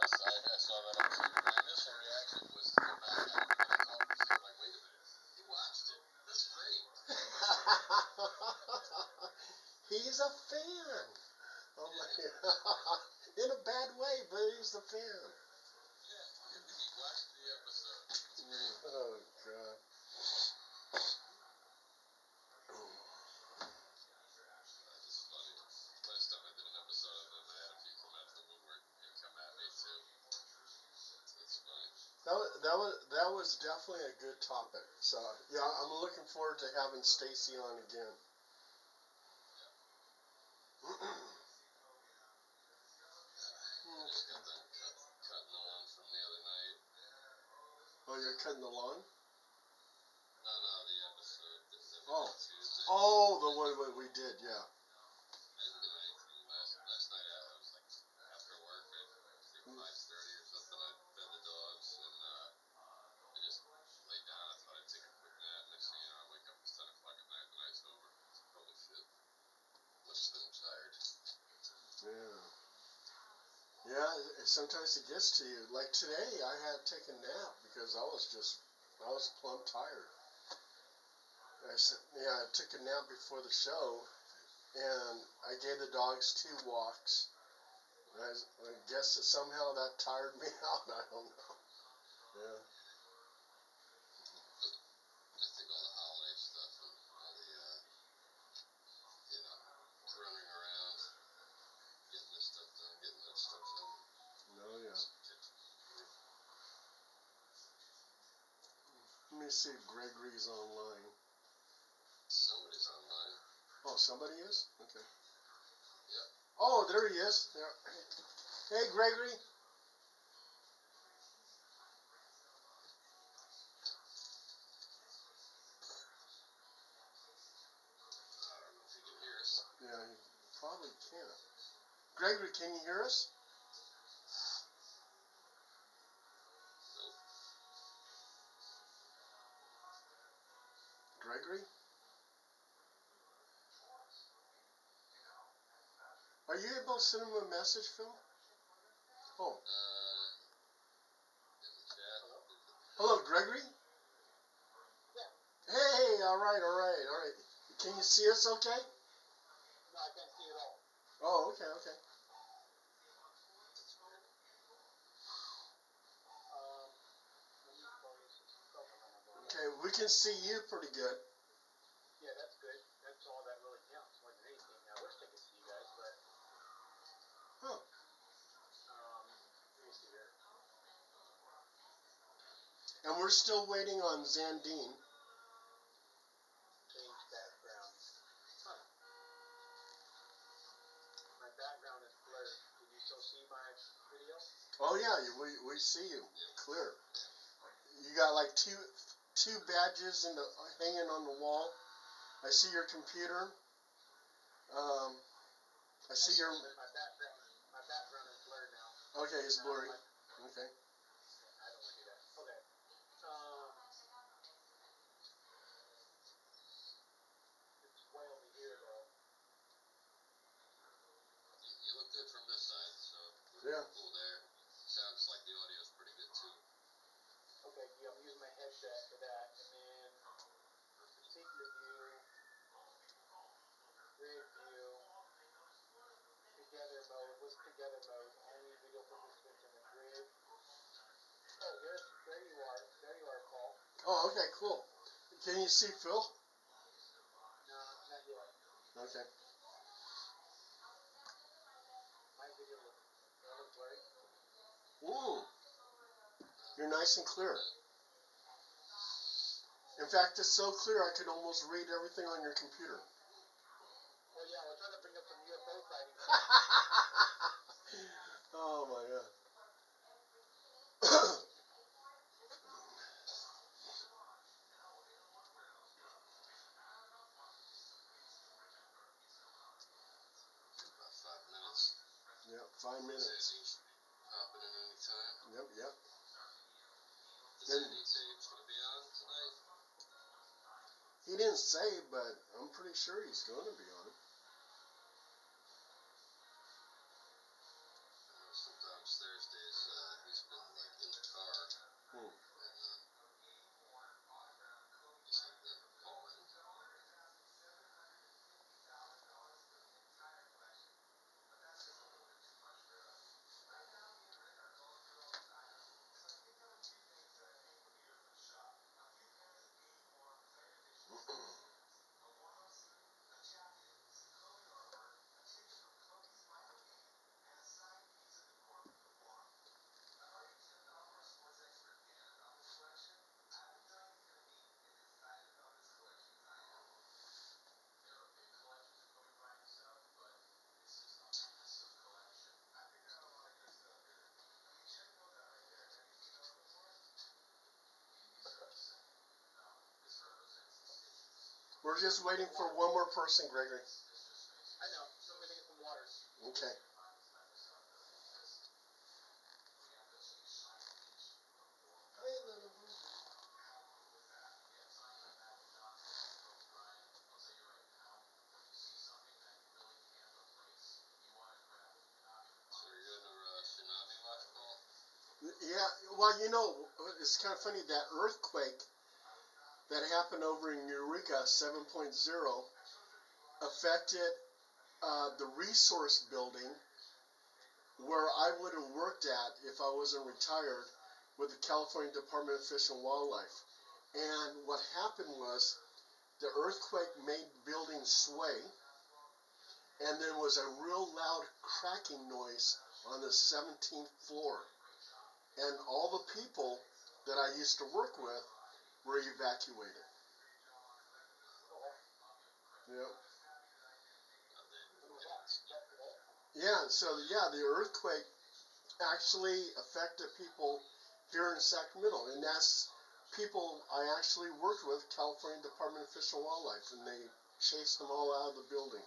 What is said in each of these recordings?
I saw that episode. My initial reaction was to go back out and talk to him. Like, wait a minute, he watched it. That's great. He's a fan. Oh my God. In a bad way, but he's a fan. Yeah, he watched the episode. Oh God. That's funny. Last time I did an episode of them, I had a few come out of the woodwork and come at me too. That's funny. That was definitely a good topic. So yeah, I'm looking forward to having Stacy on again. I got done cutting the one from the other night. Oh, you're cutting the lawn? No, the episode. Oh. Tuesday. Oh, the one we did, yeah. I didn't do anything last night. I was like after work at 5:30 or something. I fed the dogs and I just laid down. I thought I'd take a quick nap. Next thing you know, I wake up. It's 10 o'clock at night. The night's over. Holy shit! Must have been tired. Yeah. Yeah, sometimes it gets to you. Like today, I had to take a nap because I was plumb tired. I took a nap before the show, and I gave the dogs 2 walks. I guess that somehow that tired me out. I don't know. Yeah. I think all the holiday stuff and all the running around, getting this stuff done, getting that stuff done. Oh yeah. Let me see if Gregory's online. Somebody's online. Oh, somebody is? Okay. Yep. Oh, there he is. There. Hey, Gregory. I don't know if you can hear us. Yeah, he probably can't. Gregory, can you hear us? Nope. Gregory? Are you able to send him a message, Phil? Oh. In the chat. Hello, Gregory? Yeah. Hey, all right. Can you see us okay? No, I can't see it all. Oh, okay. Let me call you some stuff on my phone. Okay, we can see you pretty good. Yeah, that's good. That's all that really counts more than anything. I wish I could see you guys, but Huh. let me see here. And we're still waiting on Zandine. Change background. Huh. My background is blurred. Can you still see my video? Oh yeah, we see you clear. You got like two badges hanging on the wall. I see your computer. I see your. My background is blurred now. Okay, it's blurry. Okay. I don't want to do that. Okay. It's way over here though. You look good from this side, so Yeah. cool there. Sounds like the audio's pretty good too. Okay, yeah, I'm using my headset for that, and then secret view, grid view, together mode. What's together mode? Only video participants in the grid. Oh, there you are. There you are, Paul. Oh, okay, cool. Can you see Phil? No, not yet. Okay. My video looks blurry. Ooh. You're nice and clear. In fact, it's so clear I could almost read everything on your computer. Oh yeah, we're trying to bring up some UFO sightings. Oh my God. About 5 minutes. Yep, 5 minutes. Popping in any time. Yep. Does Andy say he was going to be on tonight? He didn't say, but I'm pretty sure he's going to be on. Sometimes Thursdays We're just waiting for one more person, Gregory. I know. Somebody get some water. Okay. So you're in a tsunami watch, Paul? Yeah, well, it's kind of funny, that earthquake that happened over in Eureka 7.0 affected the resource building where I would have worked at if I wasn't retired with the California Department of Fish and Wildlife. And what happened was the earthquake made the building sway, and there was a real loud cracking noise on the 17th floor. And all the people that I used to work with were evacuated. Yep. Yeah, so the earthquake actually affected people here in Sacramento, and that's people I actually worked with, California Department of Fish and Wildlife, and they chased them all out of the building.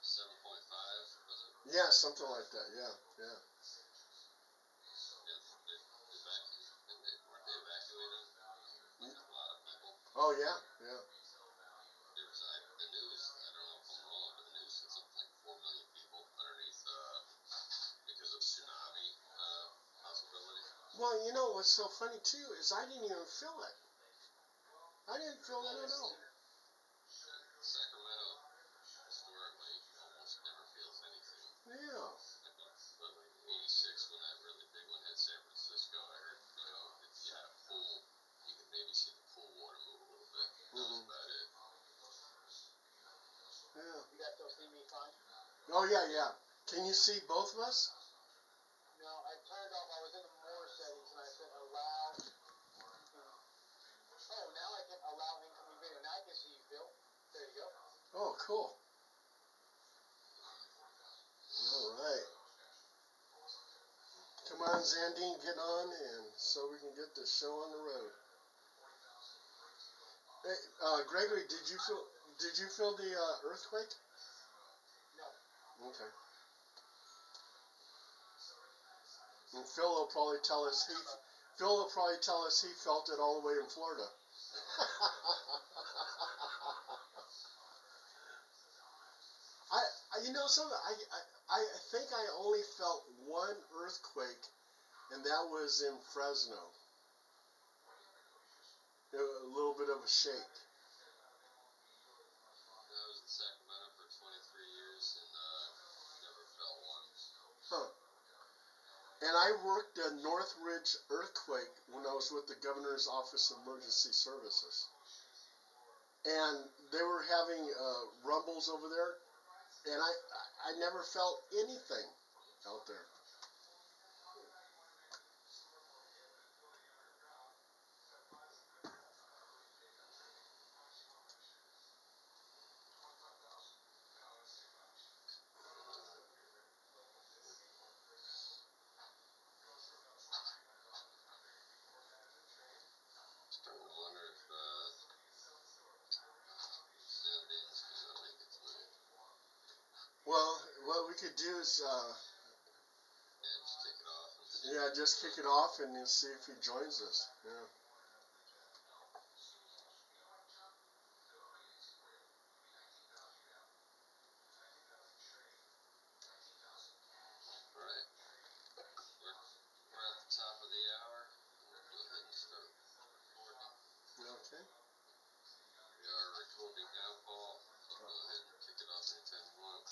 7.5, was it? Yeah, something like that. Yeah. Yeah, weren't they evacuating like a lot of people? Oh yeah. There was the news. I don't know if I'm wrong, but the news said something like 4 million people underneath because of tsunami possibility. Well, what's so funny too is I didn't even feel it. I didn't feel that at all. Sacramento historically almost never feels anything. Yeah. But like 86 when that really big one hit San Francisco, I heard, if you had a pool, you could maybe see the pool water move a little bit. That was about it. Yeah. You guys still see me fine? Oh yeah. Can you see both of us? No, I turned off. I was in the more settings and I said allow. Oh, now I can allow incoming video. Now I can see you, Phil. There you go. Oh, cool. All right. Come on, Zandine, get on, and so we can get the show on the road. Hey, Gregory, did you feel the earthquake? No. Okay. And Phil will probably tell us he felt it all the way in Florida. I think I only felt one earthquake, and that was in Fresno. A little bit of a shake. I was in Sacramento for 23 years and never felt one. Huh. And I worked a Northridge earthquake when I was with the Governor's Office of Emergency Services. And they were having rumbles over there, and I never felt anything out there. Starting to wonder if Sandine's gonna make it tonight. Well, what we could do is, Just kick just kick it it off and see. off and then see if he joins us. Yeah. Alright. We're at the top of the hour. We'll go ahead and start recording. Okay. We are recording now, Paul. So go ahead and kick it off anytime you want.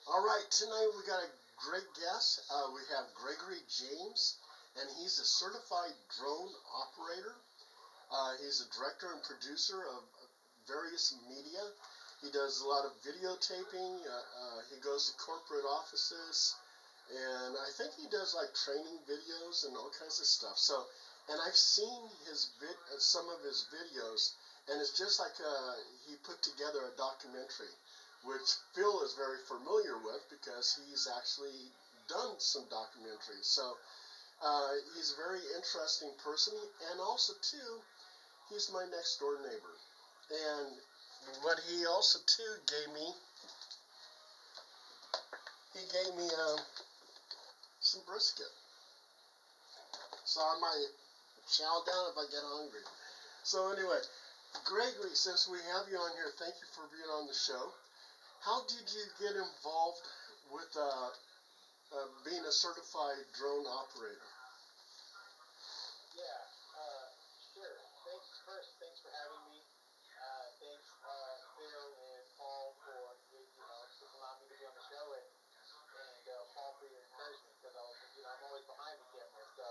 All right, tonight we got a great guest. We have Gregory James, and he's a certified drone operator. He's a director and producer of various media. He does a lot of videotaping. He goes to corporate offices, and I think he does like training videos and all kinds of stuff. So, and I've seen some of his videos, and it's just like he put together a documentary, which Phil is very familiar with because he's actually done some documentaries. So he's a very interesting person, and also too, He's my next door neighbor. And what he also too gave me, some brisket. So I might chow down if I get hungry. So anyway, Gregory, since we have you on here, thank you for being on the show. How did you get involved with being a certified drone operator? Yeah, sure. Thanks for having me. Thanks, Phil and Paul for just allowing me to be on the show, and Paul for your encouragement, because I'm always behind the camera. So